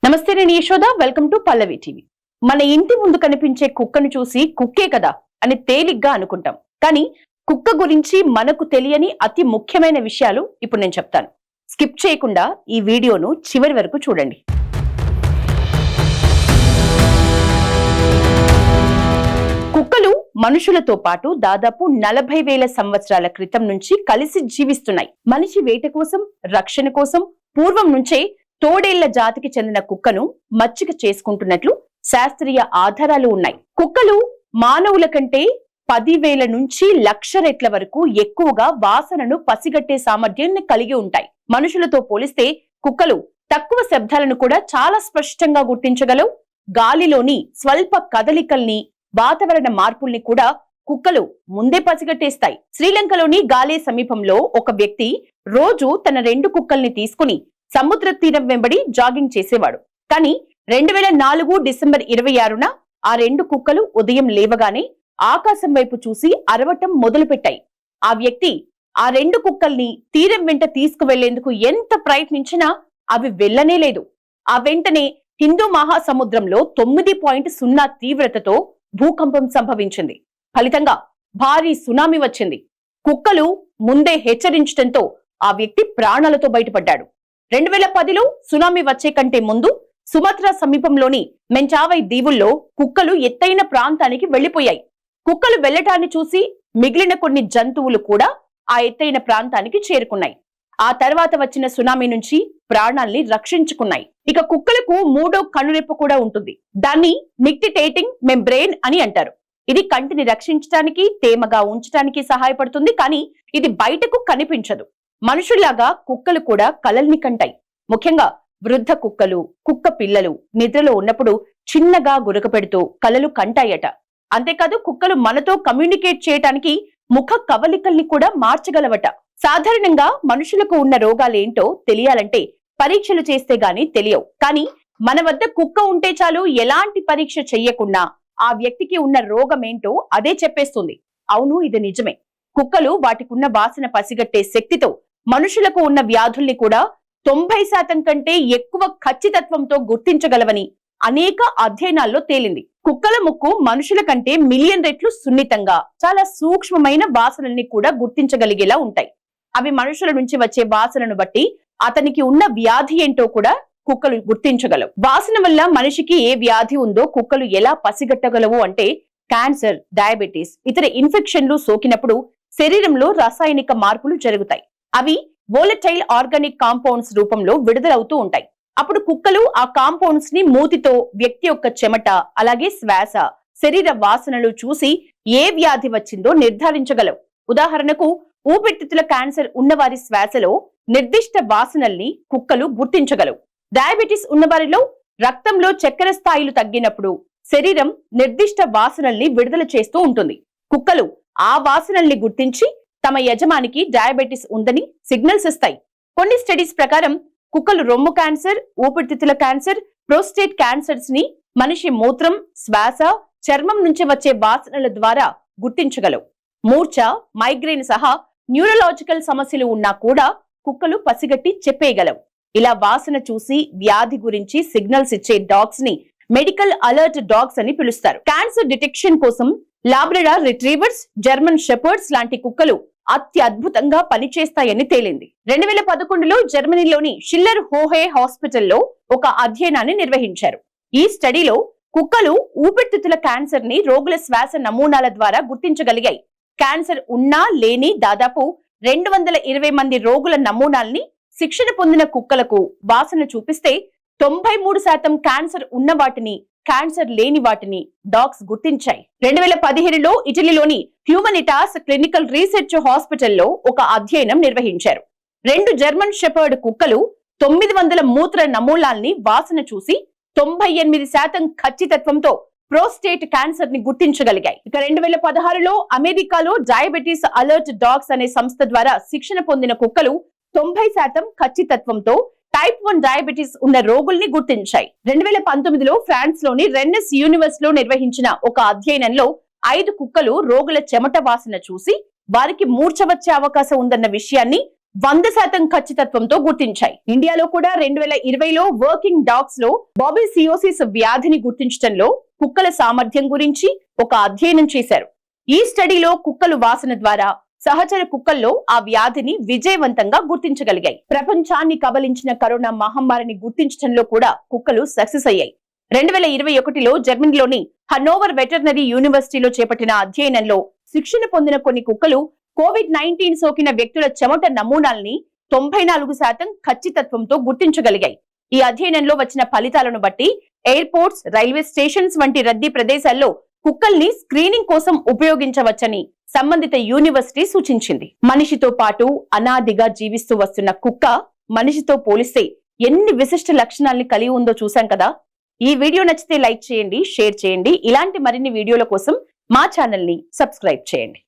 నమస్తే, నేను Yashoda. Welcome to Pallavi TV. మన ఇంటి ముందు కనిపించే కుక్కను చూసి కుక్కే కదా అని తేలిగ్గా అనుకుంటాం. కానీ కుక్క గురించి మనకు తెలియని అతి ముఖ్యమైన విషయాలు ఇప్పుడు నేను చెప్తాను. స్కిప్ చేయకుండా ఈ వీడియోను చివరి వరకు చూడండి. కుక్కలు మనుషులతో పాటు దాదాపు 40,000 సంవత్సరాల క్రితం నుంచి కలిసి జీవిస్తున్నాయి. మనిషి వేట కోసం, రక్షణ కోసం పూర్వం నుంచే తోడేళ్ల జాతికి చెందిన కుక్కను మచ్చిక చేసుకుంటున్నట్లు శాస్త్రీయ ఆధారాలు ఉన్నాయి. కుక్కలు మానవుల కంటే 10,000 నుంచి 1,00,000 రెట్ల వరకు ఎక్కువగా వాసనను పసిగట్టే సామర్థ్యాన్ని కలిగి ఉంటాయి. మనుషులతో పోలిస్తే కుక్కలు తక్కువ శబ్దాలను కూడా చాలా స్పష్టంగా గుర్తించగలవు. గాలిలోని స్వల్ప కదలికల్ని, వాతావరణ మార్పుల్ని కూడా కుక్కలు ముందే పసిగట్టేస్తాయి. శ్రీలంకలోని గాలే సమీపంలో ఒక వ్యక్తి రోజు తన 2 కుక్కల్ని తీసుకుని సముద్ర తీరం వెంబడి జాగింగ్ చేసేవాడు. కానీ 2004 డిసెంబర్ 26న ఆ 2 కుక్కలు ఉదయం లేవగానే ఆకాశం వైపు చూసి అరవటం మొదలుపెట్టాయి. ఆ వ్యక్తి ఆ 2 కుక్కల్ని తీరం వెంట తీసుకువెళ్లేందుకు ఎంత ప్రయత్నించినా అవి వెళ్లనే లేదు. ఆ వెంటనే హిందూ మహాసముద్రంలో 9.0 తీవ్రతతో భూకంపం సంభవించింది. ఫలితంగా భారీ సునామీ వచ్చింది. కుక్కలు ముందే హెచ్చరించడంతో ఆ వ్యక్తి ప్రాణాలతో బయటపడ్డాడు. 2010లో సునామీ వచ్చే కంటే ముందు సుమత్రా సమీపంలోని మెంటావై దీవుల్లో కుక్కలు ఎత్తైన ప్రాంతానికి వెళ్లిపోయాయి. కుక్కలు వెళ్లటాన్ని చూసి మిగిలిన కొన్ని జంతువులు కూడా ఆ ఎత్తైన ప్రాంతానికి చేరుకున్నాయి. ఆ తర్వాత వచ్చిన సునామీ నుంచి ప్రాణాల్ని రక్షించుకున్నాయి. ఇక కుక్కలకు 3వ కనురెప్ప కూడా ఉంటుంది. దాన్ని నిక్టిటేటింగ్ మెంబ్రెయిన్ అని అంటారు. ఇది కంటిని రక్షించడానికి, తేమగా ఉంచడానికి సహాయపడుతుంది. కానీ ఇది బయటకు కనిపించదు. మనుషుల్లాగా కుక్కలు కూడా కలల్ని కంటాయి. ముఖ్యంగా వృద్ధ కుక్కలు, కుక్క పిల్లలు నిద్రలో ఉన్నప్పుడు చిన్నగా గురక పెడుతూ కలలు కంటాయట. అంతేకాదు కుక్కలు మనతో కమ్యూనికేట్ చేయటానికి ముఖ కవలికల్ని కూడా మార్చగలవట. సాధారణంగా మనుషులకు ఉన్న రోగాలేంటో తెలియాలంటే పరీక్షలు చేస్తే గాని తెలియవు. కానీ మన వద్ద కుక్క ఉంటే చాలు, ఎలాంటి పరీక్ష చెయ్యకుండా ఆ వ్యక్తికి ఉన్న రోగమేంటో అదే చెప్పేస్తుంది. అవును, ఇది నిజమే. కుక్కలు వాటికున్న వాసన పసిగట్టే శక్తితో మనుషులకు ఉన్న వ్యాధుల్ని కూడా 90% కంటే ఎక్కువ ఖచ్చితత్వంతో గుర్తించగలవని అనేక అధ్యయనాల్లో తేలింది. కుక్కల ముక్కు మనుషుల కంటే మిలియన్ రెట్లు సున్నితంగా చాలా సూక్ష్మమైన వాసనల్ని కూడా గుర్తించగలిగేలా ఉంటాయి. అవి మనుషుల నుంచి వచ్చే వాసనను బట్టి అతనికి ఉన్న వ్యాధి ఏంటో కూడా కుక్కలు గుర్తించగలవు. వాసన వల్ల మనిషికి ఏ వ్యాధి ఉందో కుక్కలు ఎలా పసిగట్టగలవు అంటే, క్యాన్సర్, డయాబెటీస్, ఇతర ఇన్ఫెక్షన్లు సోకినప్పుడు శరీరంలో రసాయనిక మార్పులు జరుగుతాయి. అవి వోలటైల్ ఆర్గానిక్ కాంపౌండ్స్ రూపంలో విడుదలవుతూ ఉంటాయి. అప్పుడు కుక్కలు ఆ కాంపౌండ్స్ ని మూతితో వ్యక్తి యొక్క చెమట, అలాగే శ్వాస, శరీర వాసనలు చూసి ఏ వ్యాధి వచ్చిందో నిర్ధారించగలవు. ఉదాహరణకు ఊపిరితిత్తుల క్యాన్సర్ ఉన్నవారి శ్వాసలో నిర్దిష్ట వాసనల్ని కుక్కలు గుర్తించగలవు. డయాబెటీస్ ఉన్నవారిలో రక్తంలో చక్కెర స్థాయిలు తగ్గినప్పుడు శరీరం నిర్దిష్ట వాసనల్ని విడుదల చేస్తూ ఉంటుంది. కుక్కలు ఆ వాసనల్ని గుర్తించి తమ యజమానికి డయాబెటీస్ ఉందని సిగ్నల్స్ ఇస్తాయి. కొన్ని స్టడీస్ ప్రకారం కుక్కలు రొమ్ము క్యాన్సర్, ఊపిరితిత్తుల క్యాన్సర్, ప్రోస్టేట్ క్యాన్సర్స్ ని మనిషి మూత్రం, శ్వాస, చర్మం నుంచి వచ్చే వాసనల ద్వారా గుర్తించగలవు. మూర్ఛ, మైగ్రేన్ సహా న్యూరలాజికల్ సమస్యలు ఉన్నా కూడా కుక్కలు పసిగట్టి చెప్పేయగలవు. ఇలా వాసన చూసి వ్యాధి గురించి సిగ్నల్స్ ఇచ్చే డాగ్స్ ని మెడికల్ అలర్ట్ డాగ్స్ అని పిలుస్తారు. క్యాన్సర్ డిటెక్షన్ కోసం లాబ్రడార్ రిట్రీవర్స్, జర్మన్ షెపర్డ్స్ లాంటి కుక్కలు అత్యద్భుతంగా పనిచేస్తాయని తేలింది. 2011లో జర్మనీలోని షిల్లర్ హోహే హాస్పిటల్లో ఒక అధ్యయనాన్ని నిర్వహించారు. ఈ స్టడీలో కుక్కలు ఊపిరితిత్తుల క్యాన్సర్ ని రోగుల శ్వాస నమూనాల ద్వారా గుర్తించగలిగాయి. క్యాన్సర్ ఉన్నా లేని దాదాపు 220 మంది రోగుల నమూనాల్ని శిక్షణ పొందిన కుక్కలకు వాసన చూపిస్తే 93% క్యాన్సర్ ఉన్న వాటిని, క్యాన్సర్ లేని వాటిని డాగ్స్ గుర్తించాయి. 2017లో ఇటలీలోని హ్యూమనిటాస్ క్లినికల్ రీసెర్చ్ హాస్పిటల్లో ఒక అధ్యయనం నిర్వహించారు. 2 జర్మన్ షెపర్డ్ కుక్కలు 900 మూత్ర నమూనాల్ని వాసన చూసి 98% ఖచ్చితత్వంతో ప్రోస్టేట్ క్యాన్సర్ ని గుర్తించగలిగాయి. ఇక 2016లో అమెరికాలో డయాబెటీస్ అలర్ట్ డాగ్స్ అనే సంస్థ ద్వారా శిక్షణ పొందిన కుక్కలు 90% ఖచ్చితత్వంతో టైప్ 1 డయాబెటీస్ ఉన్న రోగుల్ని గుర్తించాయి. 2019లో ఫ్రాన్స్ లోని రెన్నెస్ యూనివర్సిటీలో నిర్వహించిన ఒక అధ్యయనంలో 5 కుక్కలు రోగుల చెమట వాసన చూసి వారికి మూర్ఛ వచ్చే అవకాశం ఉందన్న విషయాన్ని 100% ఖచ్చితత్వంతో గుర్తించాయి. ఇండియాలో కూడా 2020లో వర్కింగ్ డాగ్స్ లో బాబిసియోసిస్ వ్యాధిని గుర్తించడంలో కుక్కల సామర్థ్యం గురించి ఒక అధ్యయనం చేశారు. ఈ స్టడీలో కుక్కలు వాసన ద్వారా సహచర కుక్కల్లో ఆ వ్యాధిని విజయవంతంగా గుర్తించగలిగాయి. ప్రపంచాన్ని కబలించిన కరోనా మహమ్మారిని గుర్తించడంలో కూడా కుక్కలు సక్సెస్ అయ్యాయి. 2021లో జర్మనీలోని హన్నోవర్ వెటర్నరీ యూనివర్సిటీలో చేపట్టిన అధ్యయనంలో శిక్షణ పొందిన కొన్ని కుక్కలు కోవిడ్-19 సోకిన వ్యక్తుల చెమట నమూనాల్ని 94% ఖచ్చితత్వంతో గుర్తించగలిగాయి. ఈ అధ్యయనంలో వచ్చిన ఫలితాలను బట్టి ఎయిర్పోర్ట్స్, రైల్వే స్టేషన్స్ వంటి రద్దీ ప్రదేశాల్లో కుక్కల్ని స్క్రీనింగ్ కోసం ఉపయోగించవచ్చని సంబంధిత యూనివర్సిటీ సూచించింది. మనిషితో పాటు అనాదిగా జీవిస్తూ వస్తున్న కుక్క మనిషితో పోలిస్తే ఎన్ని విశిష్ట లక్షణాల్ని కలిగి ఉందో చూసాం కదా. ఈ వీడియో నచ్చితే లైక్ చేయండి, షేర్ చేయండి. ఇలాంటి మరిన్ని వీడియోల కోసం మా ఛానల్ ని సబ్స్క్రైబ్ చేయండి.